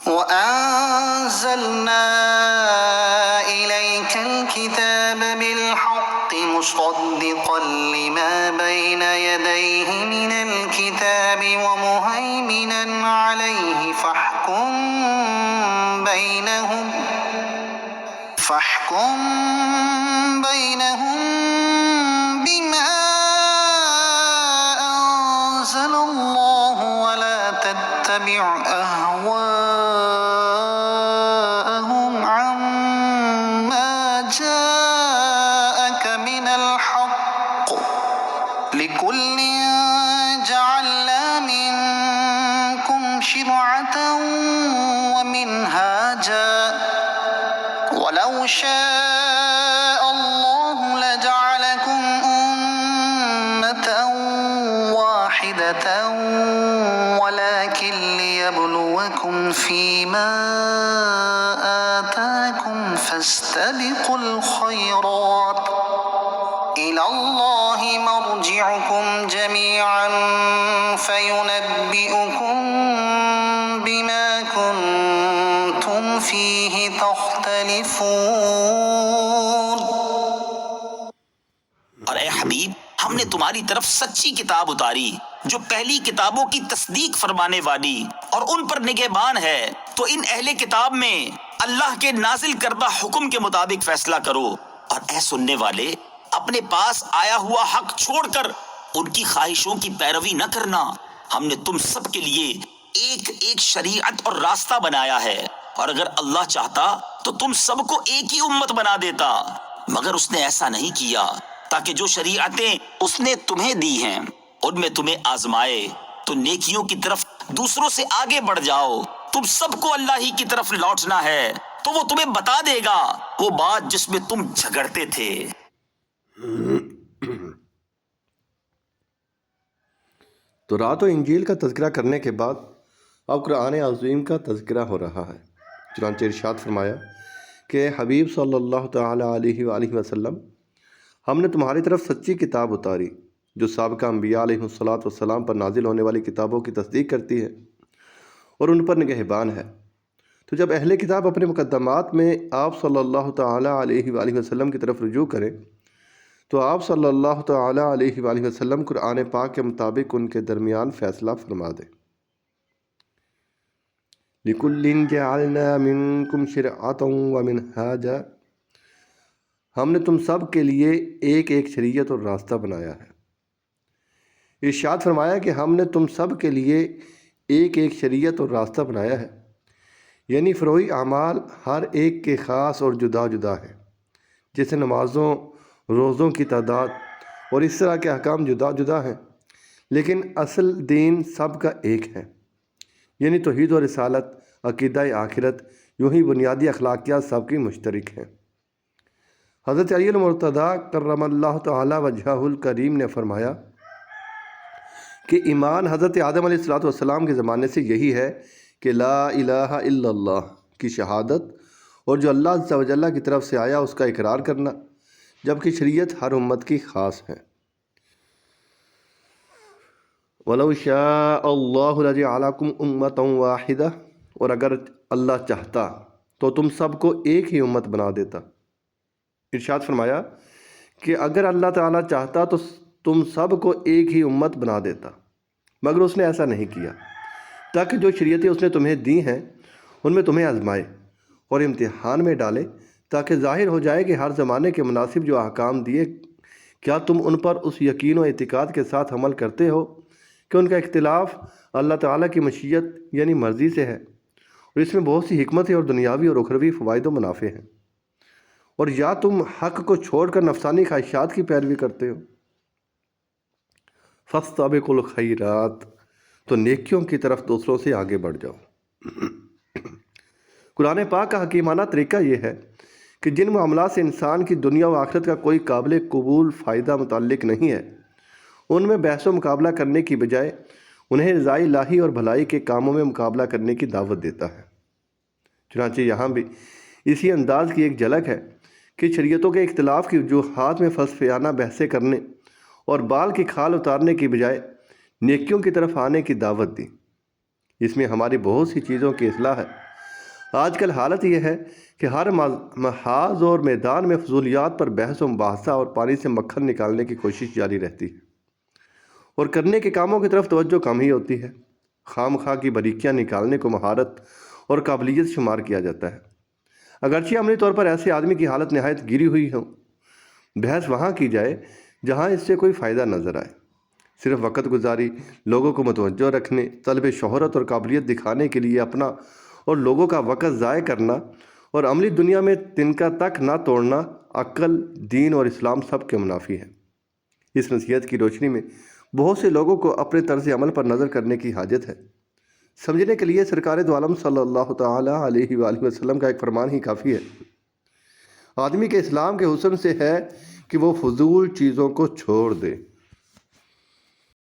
وَأَنزَلْنَا إِلَيْكَ الْكِتَابَ بِالْحَقِّ مُصَدِّقًا لِمَا بَيْنَ يَدَيْهِ مِنَ الْكِتَابِ وَمُهَيْمِنًا عَلَيْهِ فاحكم بينهم بما أنزل الله ولا تتبع أهواءهم عما جاءك من الحق لكل جعلنا منكم شرعة ومنهاجا ولو شاء الله لجعلكم أمة واحدة ولكن ليبلوكم فيما آتاكم فاستبقوا الخيرات إلى الله مرجعكم جميعا فينبئكم بما كنتم فيه تختلفون۔ اور اے حبیب، ہم نے تمہاری طرف سچی کتاب اتاری جو پہلی کتابوں کی تصدیق فرمانے والی اور ان پر نگہبان ہے، تو ان اہل کتاب میں اللہ کے نازل کردہ حکم کے مطابق فیصلہ کرو، اور اے سننے والے، اپنے پاس آیا ہوا حق چھوڑ کر ان کی خواہشوں کی پیروی نہ کرنا۔ ہم نے تم سب کے لیے ایک ایک شریعت اور راستہ بنایا ہے، اور اگر اللہ چاہتا تو تم سب کو ایک ہی امت بنا دیتا، مگر اس نے ایسا نہیں کیا، تاکہ جو شریعتیں اس نے تمہیں دی ہیں ان میں تمہیں آزمائے، تو نیکیوں کی طرف دوسروں سے آگے بڑھ جاؤ۔ تم سب کو اللہ ہی کی طرف لوٹنا ہے، تو وہ تمہیں بتا دے گا وہ بات جس میں تم جھگڑتے تھے۔ تورات و انجیل کا تذکرہ کرنے کے بعد اب قرآن عظیم کا تذکرہ ہو رہا ہے۔ چنانچہ ارشاد فرمایا کہ حبیب صلی اللہ تعالیٰ علیہ وآلہ وسلم، ہم نے تمہاری طرف سچی کتاب اتاری جو سابقہ انبیاء علیہ السلام پر نازل ہونے والی کتابوں کی تصدیق کرتی ہے اور ان پر نگہبان ہے۔ تو جب اہل کتاب اپنے مقدمات میں آپ صلی اللہ تعالیٰ علیہ وآلہ وسلم کی طرف رجوع کریں تو آپ صلی اللہ تعالیٰ علیہ وآلہ وسلم قرآن پاک کے مطابق ان کے درمیان فیصلہ فرما دیں۔ لِكُلٍّ جَعَلْنَا مِنْكُمْ شِرْعَةً وَمِنْهَاجًا، ہم نے تم سب کے لیے ایک ایک شریعت اور راستہ بنایا ہے۔ ارشاد فرمایا کہ ہم نے تم سب کے لیے ایک ایک شریعت اور راستہ بنایا ہے، یعنی فروعی اعمال ہر ایک کے خاص اور جدا جدا ہیں، جیسے نمازوں، روزوں کی تعداد اور اس طرح کے احکام جدا جدا ہیں، لیکن اصل دین سب کا ایک ہے، یعنی توحید و رسالت، عقیدہ آخرت، یوں ہی بنیادی اخلاقیات سب کی مشترک ہیں۔ حضرت علی المرتضیٰ کرم اللہ تعالی وجہہ الکریم نے فرمایا کہ ایمان حضرت آدم علیہ السلام کے زمانے سے یہی ہے کہ لا الہ الا اللہ کی شہادت اور جو اللہ عز و جل کی طرف سے آیا اس کا اقرار کرنا، جبکہ شریعت ہر امت کی خاص ہے۔ وَلَوْ شَاءَ اللَّهُ لَجَعَلَكُمْ أُمَّةً وَاحِدَةً، اور اگر اللہ چاہتا تو تم سب کو ایک ہی امت بنا دیتا۔ ارشاد فرمایا کہ اگر اللہ تعالیٰ چاہتا تو تم سب کو ایک ہی امت بنا دیتا، مگر اس نے ایسا نہیں کیا، تاکہ جو شریعتیں اس نے تمہیں دی ہیں ان میں تمہیں آزمائے اور امتحان میں ڈالے، تاکہ ظاہر ہو جائے کہ ہر زمانے کے مناسب جو احکام دیے کیا تم ان پر اس یقین و اعتقاد کے ساتھ عمل کرتے ہو کہ ان کا اختلاف اللہ تعالیٰ کی مشیت یعنی مرضی سے ہے، اور اس میں بہت سی حکمتیں اور دنیاوی اور اخروی فوائد و منافع ہیں، اور یا تم حق کو چھوڑ کر نفسانی خواہشات کی پیروی کرتے ہو۔ فاستبقوا الخیرات، تو نیکیوں کی طرف دوسروں سے آگے بڑھ جاؤ۔ قرآن پاک کا حکیمانہ طریقہ یہ ہے کہ جن معاملات سے انسان کی دنیا و آخرت کا کوئی قابل قبول فائدہ متعلق نہیں ہے، ان میں بحث و مقابلہ کرنے کی بجائے انہیں رضاء الہی اور بھلائی کے کاموں میں مقابلہ کرنے کی دعوت دیتا ہے۔ چنانچہ یہاں بھی اسی انداز کی ایک جھلک ہے کہ شریعتوں کے اختلاف کی وجوہات میں فلسفیانہ بحثیں کرنے اور بال کی کھال اتارنے کی بجائے نیکیوں کی طرف آنے کی دعوت دی۔ اس میں ہماری بہت سی چیزوں کی اصلاح ہے، آج کل حالت یہ ہے کہ ہر محاذ اور میدان میں فضولیات پر بحث و مباحثہ اور پانی سے مکھن نکالنے کی کوشش جاری رہتی ہے، اور کرنے کے کاموں کی طرف توجہ کم ہی ہوتی ہے۔ خام خواہ کی باریکیاں نکالنے کو مہارت اور قابلیت شمار کیا جاتا ہے، اگرچہ عملی طور پر ایسے آدمی کی حالت نہایت گری ہوئی ہو۔ بحث وہاں کی جائے جہاں اس سے کوئی فائدہ نظر آئے، صرف وقت گزاری، لوگوں کو متوجہ رکھنے، طلب شہرت اور قابلیت دکھانے کے لیے اپنا اور لوگوں کا وقت ضائع کرنا اور عملی دنیا میں تنکا تک نہ توڑنا عقل، دین اور اسلام سب کے منافی ہے۔ اس نصیحت کی روشنی میں بہت سے لوگوں کو اپنے طرز عمل پر نظر کرنے کی حاجت ہے۔ سمجھنے کے لیے سرکار دو عالم صلی اللہ تعالیٰ علیہ وآلہ وسلم کا ایک فرمان ہی کافی ہے۔ آدمی کے اسلام کے حسن سے ہے کہ وہ فضول چیزوں کو چھوڑ دے۔